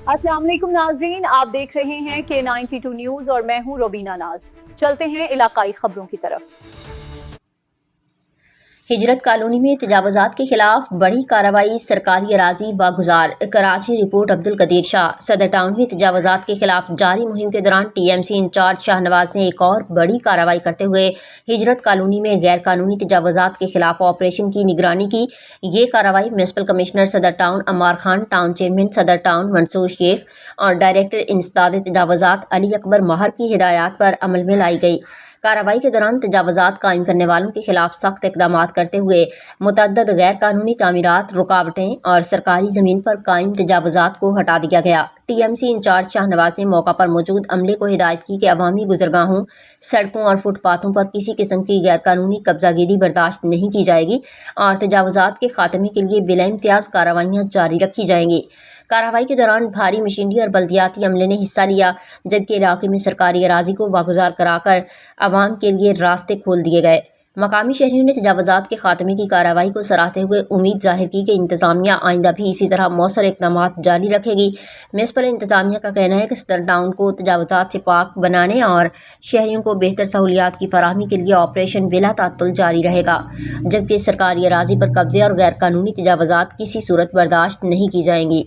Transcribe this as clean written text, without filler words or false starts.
अस्सलाम वालेकुम नाजरीन, आप देख रहे हैं K92 न्यूज़ और मैं हूं रोबीना नाज। चलते हैं इलाकाई खबरों की तरफ। हिजरत कॉलोनी में तजावुज़ात के खिलाफ बड़ी कार्रवाई, सरकारी अराजी वागुजार। कराची रिपोर्ट अब्दुल कदीर शाह। सदर टाउन में तजावुज़ात के खिलाफ जारी मुहिम के दौरान TMC इंचार्ज शाहनवाज ने एक और बड़ी कार्रवाई करते हुए हिजरत कॉलोनी में गैर कानूनी तजावुज़ात के खिलाफ ऑपरेशन की निगरानी की। ये कार्रवाई म्युनिसिपल कमिश्नर सदर टाउन अमार खान, टाउन चेयरमैन सदर टाउन मंसूर शेख और डायरेक्टर इंसदाद तजावुज़ात अली अकबर माहर की हिदायत पर अमल में लाई गई। कार्रवाई के दौरान तजावुज़ात कायम करने वालों के खिलाफ सख्त इक़दाम करते हुए मुतअद्दिद गैर कानूनी तामीरात, रुकावटें और सरकारी ज़मीन पर कायम तजावुज़ात को हटा दिया गया। TMC इंचार्ज शाहनवाज ने मौका पर मौजूद अमले को हिदायत की कि अवामी गुज़रगाहों, सड़कों और फुटपाथों पर किसी किस्म की गैर कानूनी कब्जागिरी बर्दाश्त नहीं की जाएगी और तजावुज़ात के खात्मे के लिए बिला इम्तियाज़ कार्रवाइयाँ जारी रखी जाएंगी। कार्रवाई के दौरान भारी मशीनरी और बल्दियाती अमले ने हिस्सा लिया, जबकि इलाके में सरकारी अराजी को वागुजार कराकर आवाम के लिए रास्ते खोल दिए गए। मकामी शहरियों ने तजावुज़ात के खात्मे की कार्रवाई को सराहते हुए उम्मीद जाहिर की कि इंतज़ामिया आइंदा भी इसी तरह मौसर इक़दामात जारी रखेगी। म्युनिसिपल इंतज़ामिया का कहना है कि सदर टाउन को तजावुज़ात से पाक बनाने और शहरियों को बेहतर सहूलियात की फराहमी के लिए ऑपरेशन बिला तात्तुल जारी रहेगा, जबकि सरकारी अराजी पर कब्जे और गैर कानूनी तजावुज़ात किसी सूरत बर्दाश्त नहीं की जाएंगी।